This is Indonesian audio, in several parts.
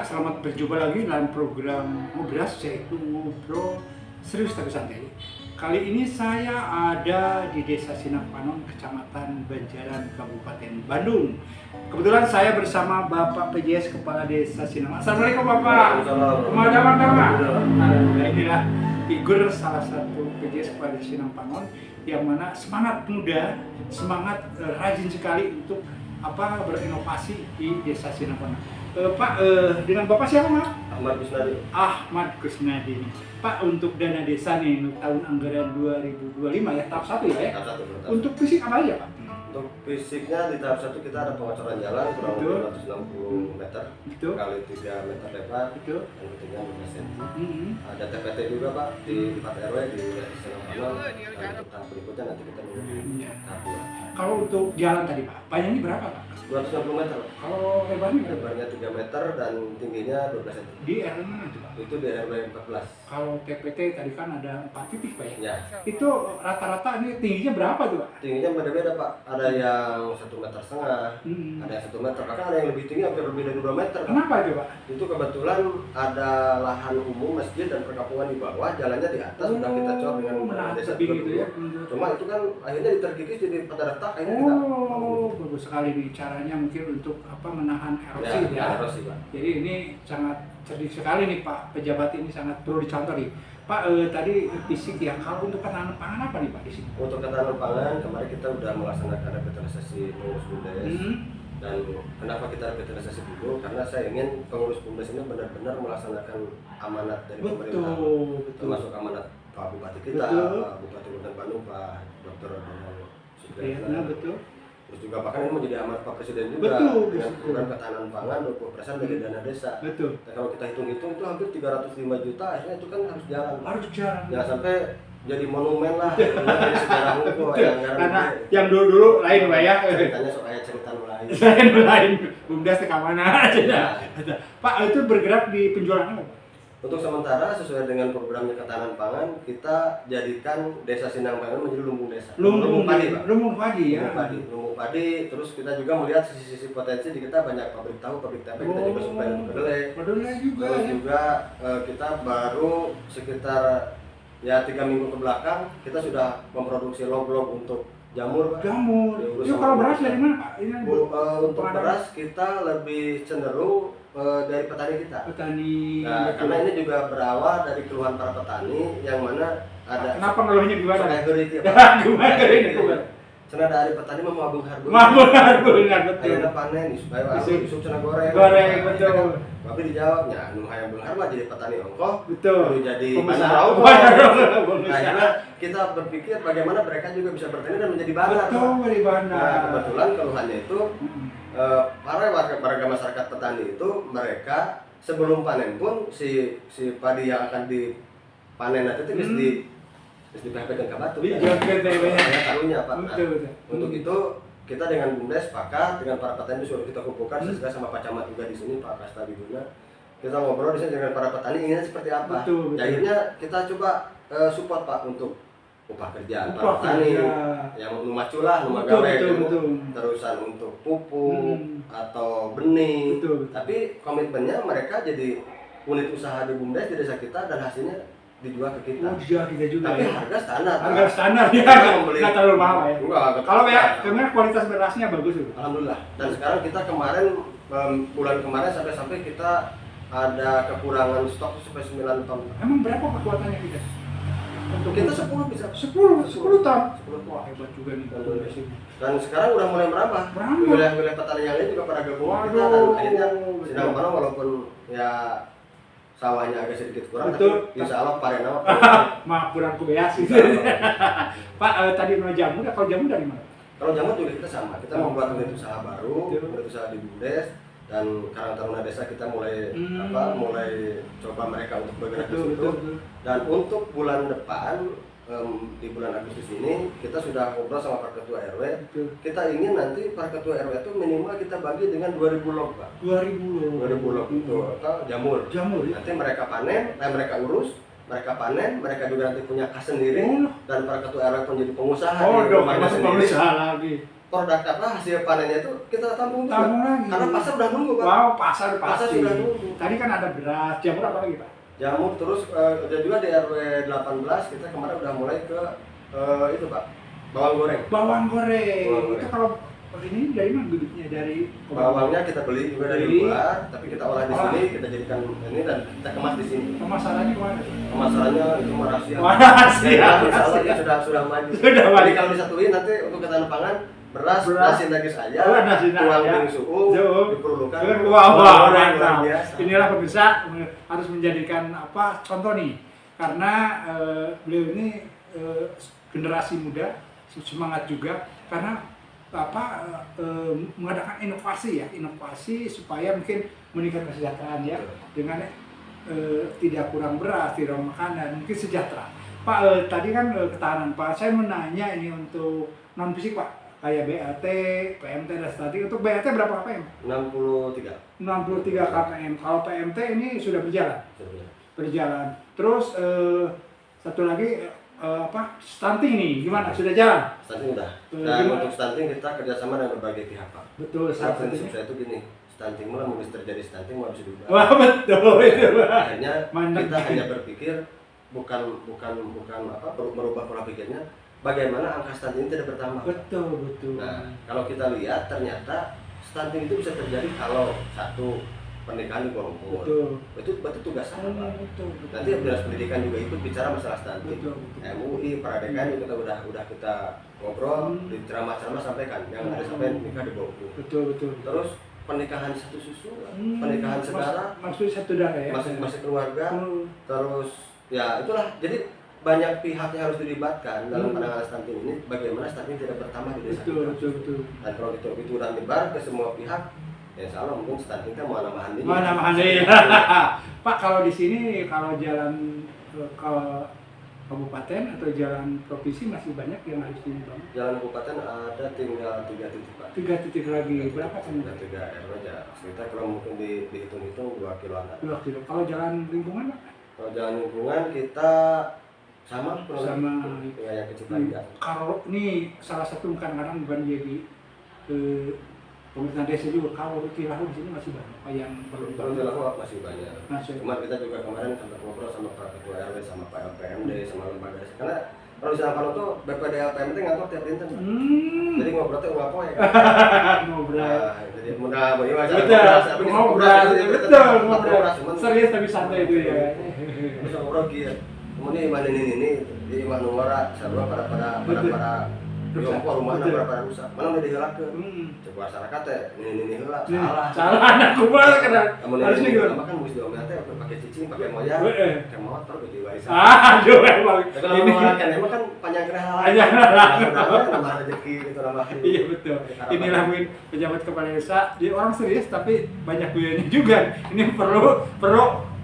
Pak, selamat berjumpa lagi dalam program Ngobras, yaitu ngobrol serius tapi santai. Kali ini saya ada di Desa Sinangpanon, Kecamatan Banjaran, Kabupaten Bandung. Kebetulan saya bersama Bapak PJS Kepala Desa Sinangpanon. Assalamualaikum Bapak. Assalamualaikum. Nah, inilah figur salah satu PJS Kepala Desa Sinangpanon yang mana semangat muda, semangat rajin sekali untuk berinovasi di Desa Sinangpanon. Pak, dengan Bapak siapa, Pak? Ahmad Kusnadi. Ahmad Kusnadi. Pak, untuk dana desa nih tahun anggaran 2025 ya, tahap 1 ya? Tahap 1. Untuk fisik apa aja, Pak? Untuk fisiknya di tahap 1 kita ada pengocoran jalan kurang lebih 260 meter Betul. kali 3 meter lebar. Betul. Dan ketinggian 15 cm. Mm-hmm. Ada TPT juga Pak di 4 RW di Sinangpanon. Dan untuk tahap berikutnya nanti kita menuju tahap 2. Kalau untuk jalan tadi, Pak, panjangnya berapa, Pak? 260 meter. Kalau lebarnya berapa? Lebarnya 3 meter dan tingginya 12 cm. Di RW mana itu, Pak? Itu di RW 14. Kalau TPT tadi kan ada 4 titik, Pak ya? Ya. Itu rata-rata ini tingginya berapa tuh, Pak? Tingginya beda-beda Pak. Ada yang 1,5 meter, ada yang 1 meter, bahkan ada yang lebih tinggi hampir lebih dari 2 meter. Kenapa itu, Pak? Itu kebetulan ada lahan umum masjid dan perkampungan di bawah, jalannya di atas sudah kita cor dengan desa gitu ya. Cuma itu kan akhirnya diterkikis jadi pada retak akhirnya kita. Bagus sekali nih caranya mungkin untuk menahan erosi ya. Erosi, Pak. Jadi ini sangat cerdik sekali nih Pak, pejabat ini sangat perlu dicontoh nih. Pak, tadi fisik ya, kalau untuk ketahanan pangan apa nih Pak di sini? Untuk ketahanan pangan kemarin kita udah melaksanakan revitalisasi pengurus BUMDes. Dan kenapa kita revitalisasi dulu? Karena saya ingin pengurus BUMDes ini benar-benar melaksanakan amanat dari pemerintah. Betul. Termasuk amanat Pak Bupati kita, Pak Bupati Kabupaten Bandung, Pak Dr. Donald Iya, betul. Terus juga bahkan ini menjadi amanat Pak Presiden juga. Betul. Dengan program ketahanan pangan 20% dari dana desa. Betul. Dan kalau kita hitung-hitung itu hampir 305 juta, akhirnya itu kan harus jalan. Harus jalan. Jangan sampai jadi monumen lah, jadi sejarah hukum karena yang dulu lain Pak ya. Ceritanya soal cerita lain. Lain, BUMDes ke mana aja. Pak, itu bergerak di penjualan apa? Untuk sementara sesuai dengan programnya ketahanan pangan, kita jadikan Desa Sinangpanon menjadi lumbung desa. Lumbung padi, Pak. Lumbung padi ya. Lumbung padi. Terus kita juga melihat sisi-sisi potensi di kita banyak pabrik tahu, pabrik tempe, kita juga supply untuk kedelai. Kedelai juga. Terus ya. juga kita baru sekitar 3 minggu ke belakang kita sudah memproduksi log-log untuk jamur, Pak. Jamur. Itu kalau beras dari mana, Pak? Ini untuk beras kita lebih cenderung dari petani kita. Petani. Nah, karena ini juga berawal dari keluhan para petani yang mana ada. Kenapa ngeluhnya gimana? Gimana ini? Karena dari petani memabung harga. Betul. Ayo panen supaya isu cina goreng. Betul. Tapi dijawabnya, anu hayang beunghar mah jadi petani ongkoh. Betul. Jadi pengusaha. Karena kita berpikir bagaimana mereka juga bisa bertani dan menjadi bahan. Betul, menjadi bahan. Nah, kebetulan keluhannya itu para warga masyarakat petani itu mereka sebelum panen pun si padi yang akan dipanen nanti itu mesti dipepetkan ke batu. Karunya Pak. Untuk itu kita dengan BUMDes sepakat dengan para petani sudah kita kumpulkan sesuai sama Pak Camat juga di sini Pak Kasta Biduna. Kita ngobrol di sini dengan para petani inginnya seperti apa. Betul. Akhirnya kita coba support Pak untuk upah kerja para petani yang lumaculah, gawe terusan untuk pupuk atau benih. Tapi komitmennya mereka jadi unit usaha di BUMDes di desa kita dan hasilnya dijual ke kita. Dijual kita juga. Tapi ya? harga standar. Harga standar ya. Nggak terlalu mahal ya. Kalau ya, karena kualitas berasnya bagus juga. Alhamdulillah. Dan sekarang kita kemarin bulan kemarin sampai kita ada kekurangan stok sampai 9 ton. Emang berapa kekuatannya kita? Untuk kita 10 bisa. 10 ton. 10 Wah, hebat juga nih. Dan sekarang udah mulai merambah. Wilayah-wilayah petani yang lain juga pada gabung kita dan akhirnya Sinangpanon walaupun ya sawahnya agak sedikit kurang, tapi insya Allah panen maaf kurang kubeas gitu. Pak, tadi mau jamu, kalau jamu dari mana? Kalau jamu juga kita sama, kita membuat unit usaha baru, unit usaha di BUMDes dan Karang Taruna Desa kita mulai coba mereka untuk bergerak di situ. Dan untuk bulan depan di bulan Agustus ini kita sudah ngobrol sama Pak Ketua RW. Kita ingin nanti Pak Ketua RW itu minimal kita bagi dengan 2000 log, Pak. 2000 log itu atau jamur. Nanti mereka panen, mereka urus, mereka panen, mereka juga nanti punya kas sendiri dan Pak Ketua RW pun jadi pengusaha di rumahnya sendiri. Pengusaha lagi. produk apa hasil panennya itu kita tampung juga. Tampung lagi. Karena pasar udah nunggu Pak. Wow, pasar Pasar pasti. sudah nunggu. Tadi kan ada beras, jamur apa lagi Pak? Jamur terus udah juga di RW 18 kita kemarin udah mulai ke itu Pak, bawang goreng. Bawang goreng. Bawang goreng. Itu kalau ini dari mana bibitnya? Dari Bawangnya kita beli juga dari luar, tapi kita olah di sini, kita jadikan ini dan kita kemas di sini. Pemasarannya kemana? Pemasarannya itu rahasia. Rahasia. Ya, insya Allah ya sudah maju. Sudah maju. Jadi kalau disatuin nanti untuk ketahanan pangan beras, nasi daging saja, nasi tuang ayam, bening suhu, diperlukan. Wah, luar mantap. biasa. Inilah pemirsa harus menjadikan apa contoh nih, karena beliau ini generasi muda semangat juga karena apa mengadakan inovasi supaya mungkin meningkatkan kesejahteraan ya dengan tidak kurang beras, tidak makanan, mungkin sejahtera. Pak, tadi kan ketahanan Pak, saya menanya ini untuk non fisik Pak, kayak BLT, PMT dan stunting. Untuk BLT berapa KPM? 63. 63 KPM. Kalau PMT ini sudah berjalan. Terus satu lagi apa? Stunting nih, gimana? Sudah jalan? Stunting udah. Dan untuk stunting kita kerjasama dengan berbagai pihak Pak. Betul. Karena prinsip saya itu gini, stunting malah mau terjadi stunting mau bisa diubah. Wah betul itu Pak. Akhirnya kita hanya berpikir bukan apa merubah pola pikirnya, bagaimana angka stunting tidak bertambah. Betul. Nah, kalau kita lihat ternyata stunting itu bisa terjadi kalau satu pernikahan di bawah umur. Itu tugas saya Pak. Betul. Nanti Dinas Pendidikan juga ikut bicara masalah stunting. Betul. MUI, Pradekan juga udah kita ngobrol di ceramah-ceramah sampaikan jangan ada sampai nikah di bawah umur. Betul. Terus pernikahan satu susu, pernikahan saudara, maksudnya satu darah ya. masih keluarga. Terus ya itulah, jadi banyak pihak yang harus dilibatkan dalam penanganan stunting ini, bagaimana stunting tidak bertambah di desa kita. Betul. Dan kalau itu udah menyebar ke semua pihak, ya insya Allah mungkin stunting kan mau nambah handing. Pak, kalau di sini kalau jalan ke kabupaten atau jalan provinsi masih banyak yang harus dibangun. Jalan kabupaten ada tinggal 3 titik Pak. 3 titik lagi, berapa kan? 3 RW aja. Sekitar kalau mungkin dihitung-hitung 2 kiloan. 2 kilo. Kalau jalan lingkungan Pak? Kalau jalan lingkungan kita sama yang kecil lagi. Kalau ini salah satu kadang-kadang bukan jadi pemerintah desa juga, kalau Tilahu di sini masih banyak yang perlu dibangun. Tilahu masih banyak. Cuma kita juga kemarin sempat ngobrol sama Pak Ketua RW, sama Pak LPMD, sama lembaga desa. Karena kalau di sana tuh BPD LPMD ngantor tiap dinten. Jadi ngobrol tuh nggak poin. Ngobrol. Jadi mudah bagaimana? Ngobrol. Serius tapi santai itu ya. Bisa ngobrol gitu. Kemudian iman ini di iman nomora sarua pada Yongko rumahnya berapa rusak, mana udah dihilakeun. Coba masyarakat teh ini heula salah anak kumaha kana. Harusnya gitu. Kan mesti diomelin teh pakai cicing, pakai moyang, pakai motor gitu warisan. Aduh emang. Kalau orang kan emang kan panjang kena halal. Nama rezeki gitu nama. Iya betul. Inilah mungkin pejabat kepala desa, dia orang serius tapi banyak guyanya juga. Ini perlu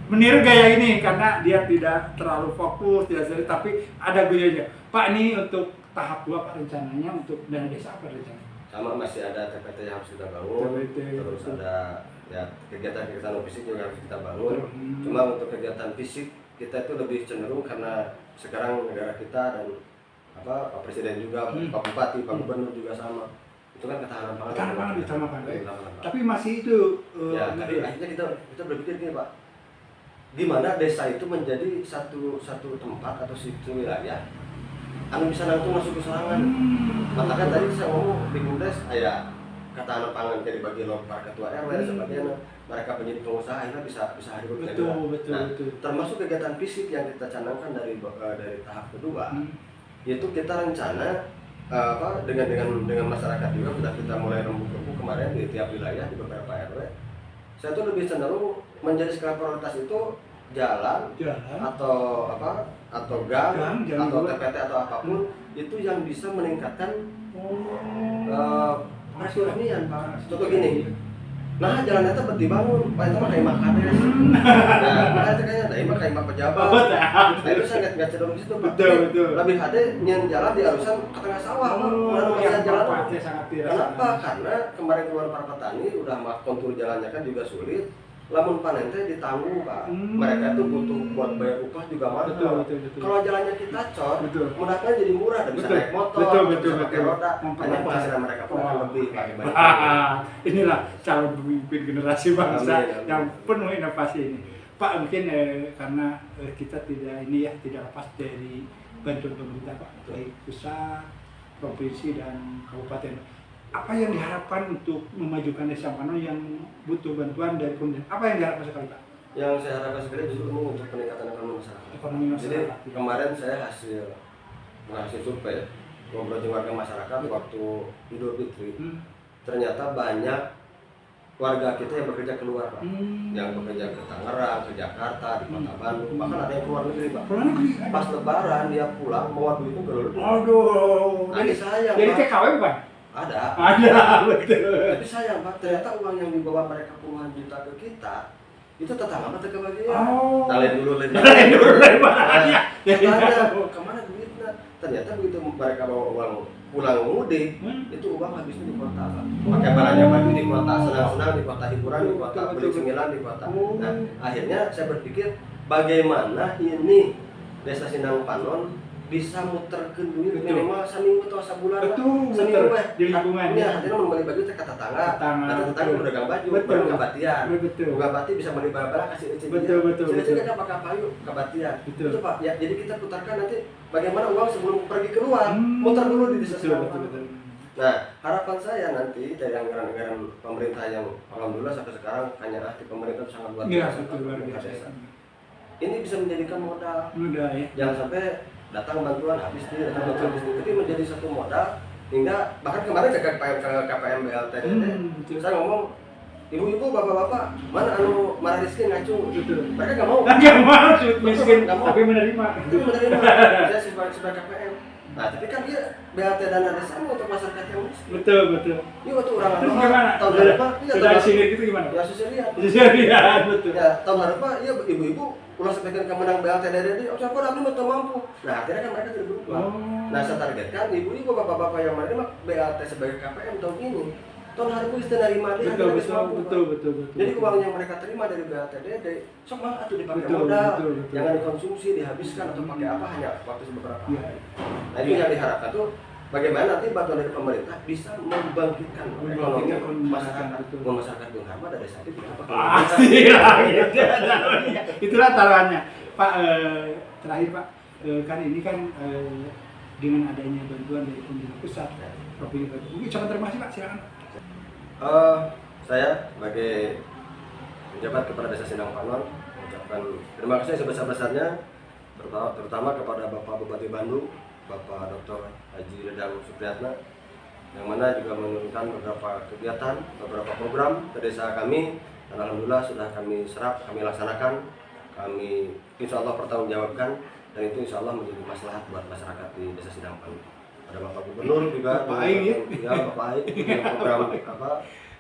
meniru gaya ini karena dia tidak terlalu fokus, tidak serius tapi ada guyanya. Pak, ini untuk tahap 2 Pak rencananya untuk dana desa apa rencananya? Sama masih ada TPT yang harus kita bangun, terus ada ya kegiatan fisik juga harus kita bangun. Cuma untuk kegiatan fisik kita itu lebih cenderung karena sekarang negara kita dan Pak Presiden juga, Pak Bupati, Pak Gubernur juga sama. Itu kan ketahanan pangan ditamakan. Tapi masih itu ya tadi akhirnya kita berpikir gini Pak, gimana desa itu menjadi satu tempat atau satu wilayah anu bisa langsung masuk ke serangan. Makanya tadi saya ngomong di Bumdes ya ketahanan pangan jadi bagi para ketua RW dan sebagainya, mereka penjadi pengusaha akhirnya bisa hidup. Betul. Termasuk kegiatan fisik yang kita canangkan dari tahap kedua, yaitu kita rencana dengan masyarakat juga sudah kita mulai rembuk kemarin di tiap wilayah di beberapa RW. Saya tuh lebih cenderung menjadi skala prioritas itu jalan atau gang atau TPT atau apapun itu yang bisa meningkatkan perekonomian Pak. Contoh gini, nah jalan itu dibangun, Pak itu mah kayak makades. Nah, itu kayaknya kayak pejabat. Nah itu saya nggak cenderung di situ Pak. Betul. Lebih ada nyen jalan di arusan ke tengah sawah, yang jalan. Kenapa? Karena kemarin keluar para petani udah kontur jalannya kan juga sulit. lamun panen teh ditanggung Pak. Mereka tuh butuh buat bayar upah juga mahal. Betul. Kalau jalannya kita cor, Betul. mudahnya jadi murah dan bisa Betul. naik motor, Betul. bisa pakai roda. Hanya Memperlancar. penghasilan mereka pun akan lebih Pak. Inilah calon pemimpin generasi bangsa Amin. yang penuh inovasi ini. Pak, mungkin karena kita tidak lepas dari bantuan pemerintah Pak, baik pusat, provinsi dan kabupaten. Apa yang diharapkan untuk memajukan Desa Panon yang butuh bantuan dari pemerintah? Apa yang diharapkan sekali Pak? Yang saya harapkan sekali justru untuk peningkatan ekonomi masyarakat. Ekonomi masyarakat. Jadi kemarin saya hasil survei ya, ngobrol dengan warga masyarakat waktu Idul Fitri. Ternyata banyak warga kita yang bekerja keluar Pak. Yang bekerja ke Tangerang, ke Jakarta, di Kota Bandung, bahkan ada yang keluar negeri Pak. Pas Lebaran dia pulang bawa duit itu ke Aduh. Jadi sayang Jadi Pak. TKW bukan? Ada, betul. tapi sayang Pak, ternyata uang yang dibawa mereka puluhan juta ke kita itu tetangga mata kebagian. Oh. Lain dulu. Tanya. Tanya, kemana duitnya? Ternyata begitu mereka bawa uang pulang mudik, itu uang habisnya di kota Pak. Pakai belanja baju di kota, senang-senang di kota, hiburan di kota, beli cemilan di kota. Nah, akhirnya saya berpikir bagaimana ini Desa Sindang Panon bisa muter ke duit minimal seminggu atau sebulan lah. Seminggu di lingkungan. Ya, artinya membeli baju ke tetangga. Tetangga berdagang baju, baru kabatian. Bati bisa beli barang-barang kasih ecek. Betul. Jadi kan pakai payu kabatian. Betul. Itu Pak. Ya, jadi kita putarkan nanti bagaimana uang sebelum pergi keluar, muter dulu di desa Sindang Panon. Nah, harapan saya nanti dari anggaran-anggaran pemerintah yang alhamdulillah sampai sekarang hanya di pemerintah sangat luar biasa. Ini bisa menjadikan modal. Ya. Jangan sampai datang bantuan habis tapi menjadi satu modal hingga bahkan kemarin ke KPM BLT saya ngomong ibu-ibu bapak-bapak mana anu marah miskin ngacu mereka nggak mau miskin tapi menerima saya sebagai KPM. Nah tapi kan dia BLT dana desa untuk masyarakat yang miskin. Betul. Ini waktu orang terus gimana? Tahun harapan sudah sini gitu gimana? Ya susah lihat betul. Ya tahun harapan iya ibu-ibu ulah sampaikan kemenang BLT dari siapa abdi mau mampu. Nah akhirnya kan mereka tidak berubah. Nah saya targetkan ibu-ibu bapak-bapak yang menerima BLT sebagai KPM tahun ini tahun harapan bisa menerima dia betul. Jadi uang yang mereka terima dari BLT sok mah atuh dipakai modal, jangan dikonsumsi, dihabiskan atau pakai apa hanya waktu beberapa hari. Nah itu yang diharapkan tuh bagaimana nanti bantuan dari pemerintah bisa membangkitkan ekonomi masyarakat Bung Harma dari desa itu itulah taruhannya Pak. Terakhir Pak, kan ini kan dengan adanya bantuan dari pemerintah pusat, provinsi, mungkin ucapan terima kasih Pak, silakan. Saya sebagai pejabat kepada Desa Sindang Panon mengucapkan terima kasih sebesar-besarnya terutama kepada Bapak Bupati Bandung, Bapak Dr. Haji Redang Supriyatna, yang mana juga menurunkan beberapa kegiatan, beberapa program ke desa kami, dan alhamdulillah sudah kami serap, kami laksanakan, kami insya Allah pertanggungjawabkan, dan itu insya Allah menjadi maslahat buat masyarakat di Desa Sindang Panon. Ada Bapak Gubernur juga, Bapak Aing program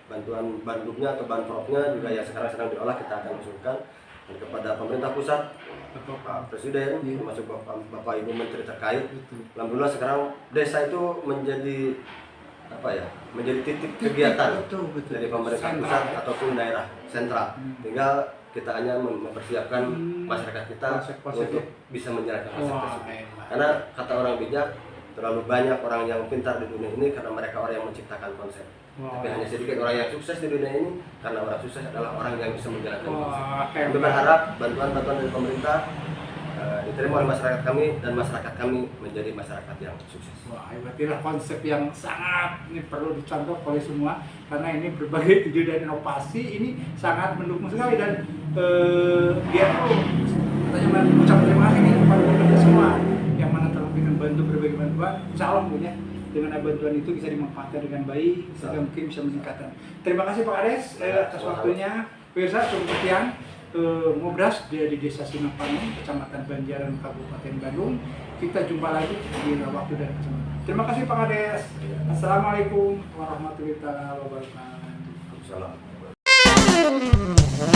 bantuan bandungnya atau banpropnya juga yang sekarang sedang diolah kita akan usulkan, dan kepada pemerintah pusat, Bapak Presiden, termasuk Bapak Ibu Menteri terkait. Alhamdulillah sekarang desa itu menjadi menjadi titik kegiatan dari pemerintah pusat ataupun daerah sentral. Tinggal kita hanya mempersiapkan masyarakat kita untuk bisa menjalankan konsep tersebut. Karena kata orang bijak, terlalu banyak orang yang pintar di dunia ini karena mereka orang yang menciptakan konsep. Tapi hanya sedikit orang yang sukses di dunia ini karena orang sukses adalah orang yang bisa menjalankan konsep. Kami berharap bantuan-bantuan dari pemerintah diterima oleh masyarakat kami dan masyarakat kami menjadi masyarakat yang sukses. Wah, berarti konsep yang sangat ini perlu dicontoh oleh semua karena ini berbagai ide dan inovasi ini sangat mendukung sekali dan dia tuh katanya mengucapkan terima kasih nih kepada pemerintah semua yang mana telah memberikan bantu berbagai bantuan. Insya Allah punya dengan bantuan itu bisa dimanfaatkan dengan baik sehingga mungkin bisa meningkatkan. Terima kasih Pak Ades atas waktunya. Pemirsa, cukup sekian ngobras dari Desa Sindang Panon, Kecamatan Banjaran, Kabupaten Bandung. Kita jumpa lagi di waktu dan kesempatan. Terima kasih Pak Ades. Assalamualaikum warahmatullahi wabarakatuh. Assalamualaikum.